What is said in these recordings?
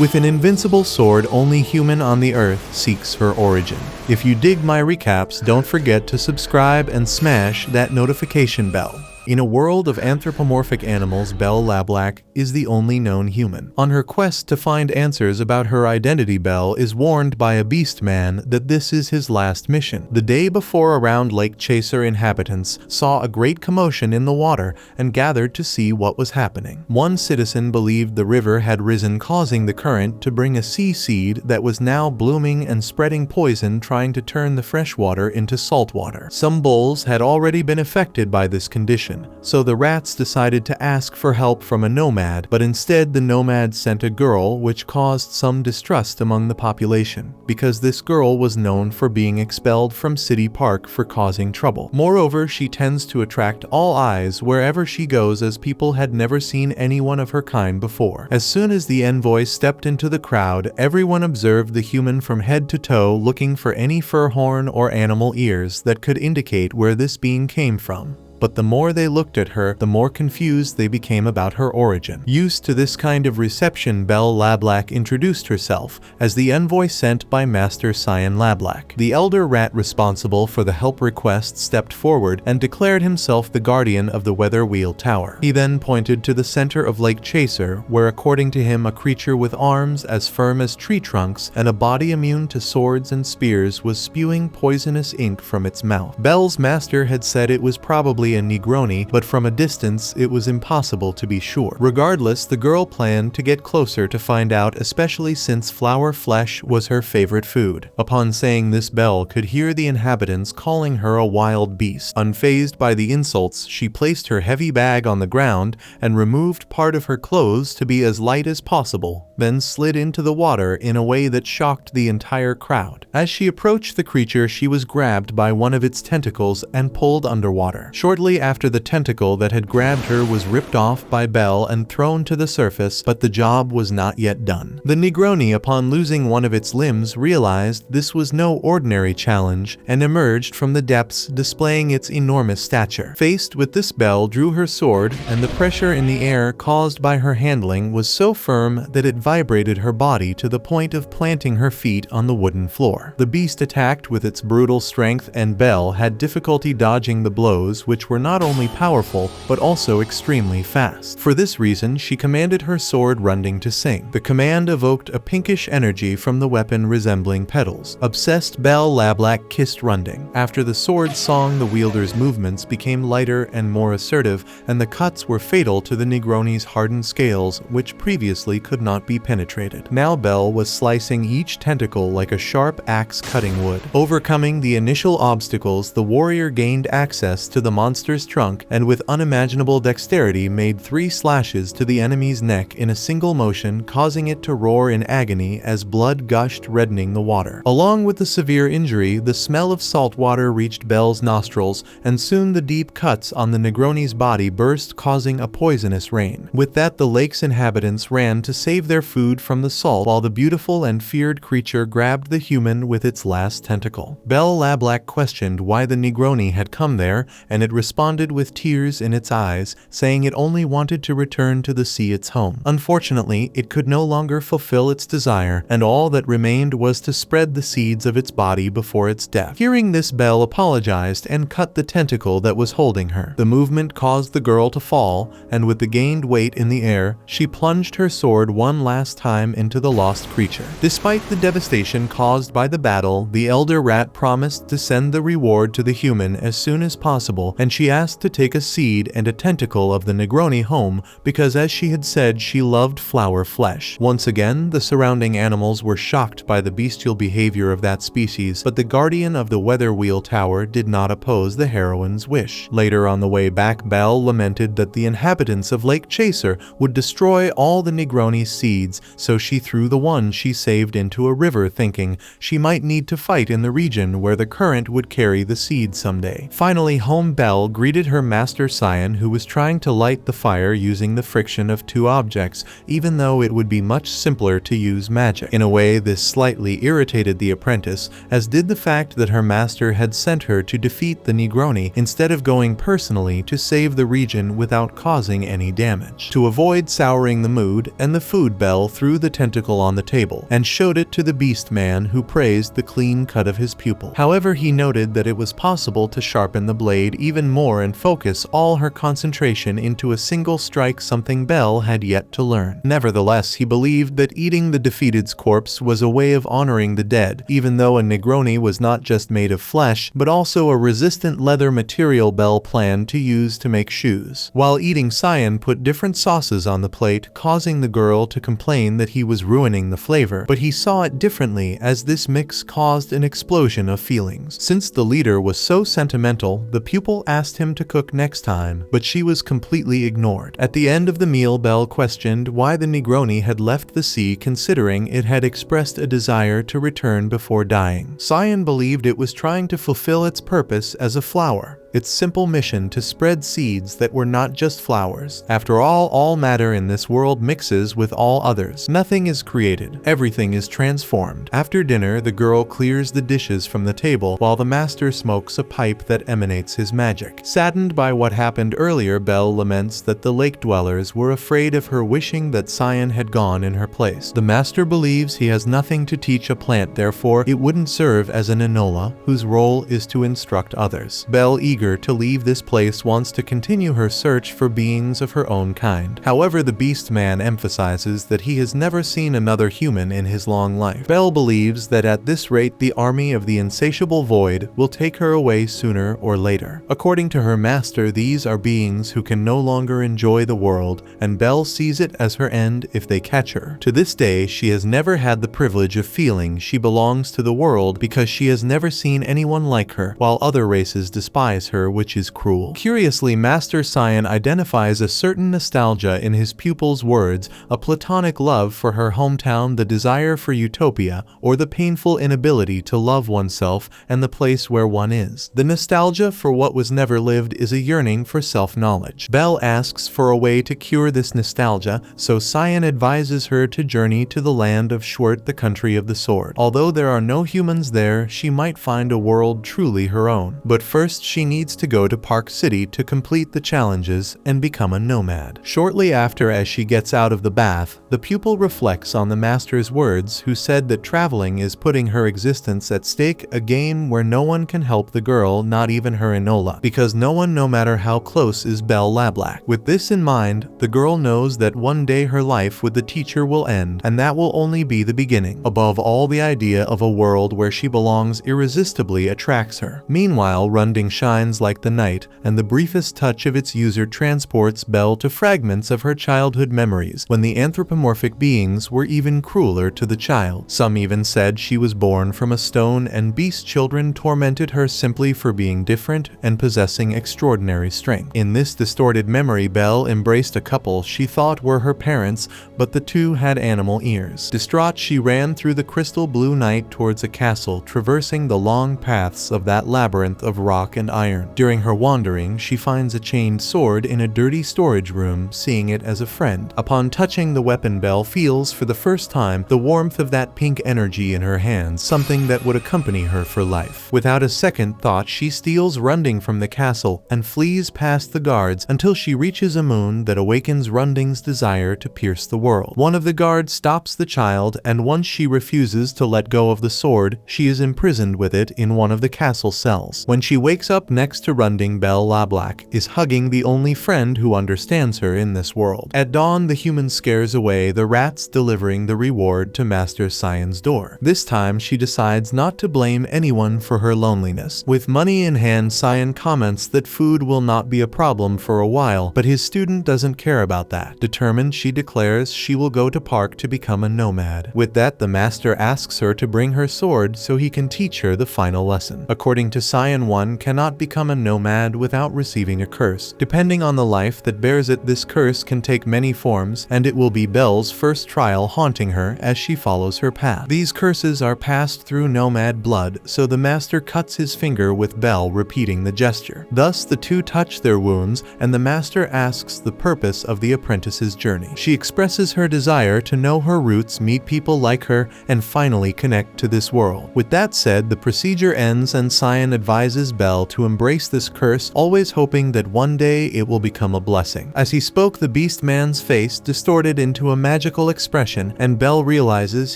With an invincible sword, only human on the earth seeks her origin. If you dig my recaps, don't forget to subscribe and smash that notification bell. In a world of anthropomorphic animals, Belle Lablac is the only known human. On her quest to find answers about her identity, Belle is warned by a beast man that this is his last mission. The day before, around Lake Chaser, inhabitants saw a great commotion in the water and gathered to see what was happening. One citizen believed the river had risen, causing the current to bring a sea seed that was now blooming and spreading poison, trying to turn the fresh water into salt water. Some bulls had already been affected by this condition, so the rats decided to ask for help from a nomad, but instead the nomad sent a girl, which caused some distrust among the population, because this girl was known for being expelled from City Park for causing trouble. Moreover, she tends to attract all eyes wherever she goes, as people had never seen anyone of her kind before. As soon as the envoy stepped into the crowd, everyone observed the human from head to toe, looking for any fur, horn, or animal ears that could indicate where this being came from. But the more they looked at her, the more confused they became about her origin. Used to this kind of reception, Belle Lablac introduced herself as the envoy sent by Master Cyan Lablac. The elder rat responsible for the help request stepped forward and declared himself the guardian of the weather wheel tower. He then pointed to the center of Lake Chaser, where according to him a creature with arms as firm as tree trunks and a body immune to swords and spears was spewing poisonous ink from its mouth. Belle's master had said it was probably a Negroni, but from a distance it was impossible to be sure. Regardless, the girl planned to get closer to find out, especially since flower flesh was her favorite food. Upon saying this, Belle could hear the inhabitants calling her a wild beast. Unfazed by the insults, she placed her heavy bag on the ground and removed part of her clothes to be as light as possible, then slid into the water in a way that shocked the entire crowd. As she approached the creature, she was grabbed by one of its tentacles and pulled underwater. Shortly after, the tentacle that had grabbed her was ripped off by Belle and thrown to the surface, but the job was not yet done. The Negroni, upon losing one of its limbs, realized this was no ordinary challenge and emerged from the depths, displaying its enormous stature. Faced with this, Belle drew her sword, and the pressure in the air caused by her handling was so firm that it vibrated her body to the point of planting her feet on the wooden floor. The beast attacked with its brutal strength, and Belle had difficulty dodging the blows, which were not only powerful, but also extremely fast. For this reason, she commanded her sword Runding to sing. The command evoked a pinkish energy from the weapon resembling petals. Obsessed, Belle Lablac kissed Runding. After the sword song, the wielder's movements became lighter and more assertive, and the cuts were fatal to the Negroni's hardened scales, which previously could not be penetrated. Now Belle was slicing each tentacle like a sharp axe cutting wood. Overcoming the initial obstacles, the warrior gained access to the monster's trunk and with unimaginable dexterity made 3 slashes to the enemy's neck in a single motion, causing it to roar in agony as blood gushed, reddening the water. Along with the severe injury, the smell of salt water reached Belle's nostrils, and soon the deep cuts on the Negroni's body burst, causing a poisonous rain. With that, the lake's inhabitants ran to save their food from the salt, while the beautiful and feared creature grabbed the human with its last tentacle. Belle Lablac questioned why the Negroni had come there, and it responded with tears in its eyes, saying it only wanted to return to the sea, its home. Unfortunately, it could no longer fulfill its desire, and all that remained was to spread the seeds of its body before its death. Hearing this, Belle apologized and cut the tentacle that was holding her. The movement caused the girl to fall, and with the gained weight in the air, she plunged her sword one last time into the lost creature. Despite the devastation caused by the battle, the elder rat promised to send the reward to the human as soon as possible, and she asked to take a seed and a tentacle of the Negroni home because, as she had said, she loved flower flesh. Once again, the surrounding animals were shocked by the bestial behavior of that species, but the guardian of the weather wheel tower did not oppose the heroine's wish. Later, on the way back, Belle lamented that the inhabitants of Lake Chaser would destroy all the Negroni's seeds, so she threw the one she saved into a river, thinking she might need to fight in the region where the current would carry the seed someday. Finally home, Belle Belle greeted her master Cyan, who was trying to light the fire using the friction of two objects, even though it would be much simpler to use magic. In a way, this slightly irritated the apprentice, as did the fact that her master had sent her to defeat the Negroni instead of going personally to save the region without causing any damage. To avoid souring the mood and the food, Belle threw the tentacle on the table and showed it to the beast man, who praised the clean cut of his pupil. However, he noted that it was possible to sharpen the blade even more and focus all her concentration into a single strike, something Belle had yet to learn. Nevertheless, he believed that eating the defeated's corpse was a way of honoring the dead, even though a Negroni was not just made of flesh, but also a resistant leather material Belle planned to use to make shoes. While eating, Cyan put different sauces on the plate, causing the girl to complain that he was ruining the flavor, but he saw it differently, as this mix caused an explosion of feelings. Since the leader was so sentimental, the pupil asked him to cook next time, but she was completely ignored. At the end of the meal, Belle questioned why the Negroni had left the sea, considering it had expressed a desire to return before dying. Cyan believed it was trying to fulfill its purpose as a flower, its simple mission to spread seeds that were not just flowers. After all matter in this world mixes with all others. Nothing is created, everything is transformed. After dinner, the girl clears the dishes from the table while the master smokes a pipe that emanates his magic. Saddened by what happened earlier, Belle laments that the lake dwellers were afraid of her, wishing that Cyan had gone in her place. The master believes he has nothing to teach a plant, therefore it wouldn't serve as an enola, whose role is to instruct others. Belle, eager to leave this place, wants to continue her search for beings of her own kind. However, the beast man emphasizes that he has never seen another human in his long life. Belle believes that at this rate the army of the insatiable void will take her away sooner or later. According to her master, these are beings who can no longer enjoy the world, and Belle sees it as her end if they catch her. To this day, she has never had the privilege of feeling she belongs to the world, because she has never seen anyone like her, while other races despise her, which is cruel. Curiously, Master Cyan identifies a certain nostalgia in his pupil's words, a platonic love for her hometown, the desire for utopia, or the painful inability to love oneself and the place where one is. The nostalgia for what was never lived is a yearning for self-knowledge. Belle asks for a way to cure this nostalgia, so Cyan advises her to journey to the land of Schwert, the country of the sword. Although there are no humans there, she might find a world truly her own. But first, she needs to go to Park City to complete the challenges and become a nomad. Shortly after, as she gets out of the bath, the pupil reflects on the master's words, who said that traveling is putting her existence at stake, a game where no one can help the girl, not even her enola, because no one, no matter how close, is Belle Lablac. With this in mind, the girl knows that one day her life with the teacher will end, and that will only be the beginning. Above all, the idea of a world where she belongs irresistibly attracts her. Meanwhile, Runding shines like the night, and the briefest touch of its user transports Belle to fragments of her childhood memories, when the anthropomorphic beings were even crueler to the child. Some even said she was born from a stone, and beast children tormented her simply for being different and possessing extraordinary strength. In this distorted memory, Belle embraced a couple she thought were her parents, but the two had animal ears. Distraught, she ran through the crystal blue night towards a castle, traversing the long paths of that labyrinth of rock and iron. During her wandering, she finds a chained sword in a dirty storage room, seeing it as a friend. Upon touching the weapon, Belle feels for the first time the warmth of that pink energy in her hands, something that would accompany her for life. Without a second thought, she steals Runding from the castle and flees past the guards until she reaches a moon that awakens Runding's desire to pierce the world. One of the guards stops the child, and once she refuses to let go of the sword, she is imprisoned with it in one of the castle cells. When she wakes up next to Runding, Belle Lablac is hugging the only friend who understands her in this world. At dawn, the human scares away the rats, delivering the reward to Master Cyan's door. This time, she decides not to blame anyone for her loneliness. With money in hand, Cyan comments that food will not be a problem for a while, but his student doesn't care about that. Determined, she declares she will go to Park to become a nomad. With that, the master asks her to bring her sword so he can teach her the final lesson. According to Cyan, one cannot become become a nomad without receiving a curse. Depending on the life that bears it, this curse can take many forms, and it will be Belle's first trial haunting her as she follows her path. These curses are passed through nomad blood, so the master cuts his finger with Belle repeating the gesture. Thus the two touch their wounds, and the master asks the purpose of the apprentice's journey. She expresses her desire to know her roots, meet people like her, and finally connect to this world. With that said, the procedure ends and Cyan advises Belle to embrace this curse, always hoping that one day it will become a blessing. As he spoke, the beast man's face distorted into a magical expression, and Belle realizes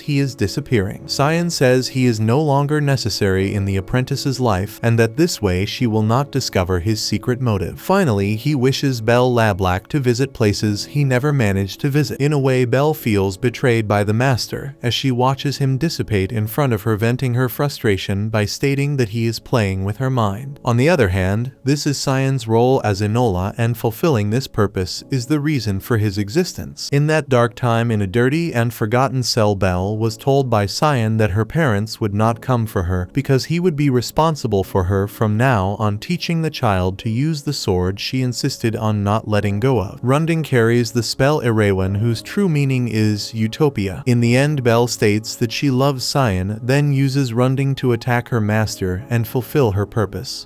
he is disappearing. Cyan says he is no longer necessary in the apprentice's life, and that this way she will not discover his secret motive. Finally, he wishes Belle Lablac to visit places he never managed to visit. In a way, Belle feels betrayed by the master, as she watches him dissipate in front of her, venting her frustration by stating that he is playing with her mind. On the other hand, this is Cyan's role as Enola, and fulfilling this purpose is the reason for his existence. In that dark time in a dirty and forgotten cell, Belle was told by Cyan that her parents would not come for her because he would be responsible for her from now on, teaching the child to use the sword she insisted on not letting go of. Runding carries the spell Erawan, whose true meaning is utopia. In the end, Belle states that she loves Cyan, then uses Runding to attack her master and fulfill her purpose.